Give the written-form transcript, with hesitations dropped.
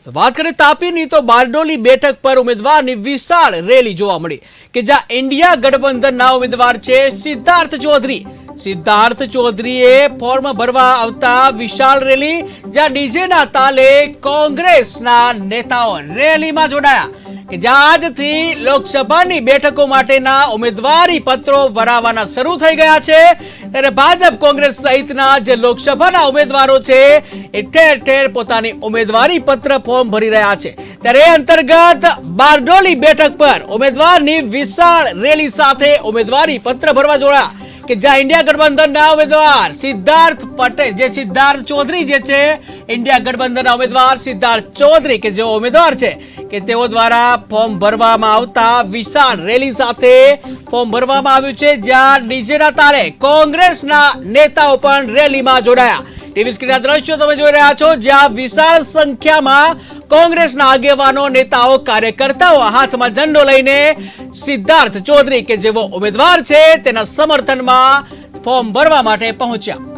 વાત કરીએ તાપીની તો બારડોલી બેઠક પર ઉમેદવારની વિશાળ રેલી જોવા મળી કે જ્યાં ઇન્ડિયા ગઠબંધનના ઉમેદવાર છે સિદ્ધાર્થ ચૌધરીએ ફોર્મ ભરવા આવતા વિશાળ રેલી, જ્યાં ડીજેના તાલે કોંગ્રેસના નેતાઓ રેલીમાં જોડાયા કે જ્યાં આજથી લોકસભાની બેઠકો માટેના ઉમેદવારી પત્રો ભરાવાના શરૂ થઈ ગયા છે। ત્યારે ભાજપ કોંગ્રેસ સહિતના જે લોકસભાના ઉમેદવારો છે એ ઠેર ઠેર પોતાની ઉમેદવારી પત્ર ફોર્મ ભરી રહ્યા છે। ત્યારે એ અંતર્ગત બારડોલી બેઠક પર ઉમેદવારની વિશાળ રેલી સાથે ઉમેદવારી પત્ર ભરવા જોડાયા કે જ્યાં ઇન્ડિયા ગઠબંધનના ઉમેદવાર સિદ્ધાર્થ ચૌધરી જે છે, ઇન્ડિયા ગઠબંધનના ઉમેદવાર સિદ્ધાર્થ ચૌધરી કે જેઓ ઉમેદવાર છે કે તેઓ દ્વારા ફોર્મ ભરવામાં આવતા વિશાળ રેલી સાથે ફોર્મ ભરવામાં આવ્યું છે, જ્યાં ડીજેના તાલે કોંગ્રેસના નેતાઓ પણ રેલીમાં જોડાયા। ટીવી સ્ક્રીનના દ્રશ્યો તમે જોઈ રહ્યા છો, જ્યાં વિશાળ સંખ્યામાં કોંગ્રેસના આગેવાનો, નેતાઓ, કાર્યકર્તાઓ હાથમાં ઝંડો લઈને સિદ્ધાર્થ ચૌધરી કે જેવો ઉમેદવાર છે તેના સમર્થનમાં ફોર્મ ભરવા માટે પહોંચ્યા।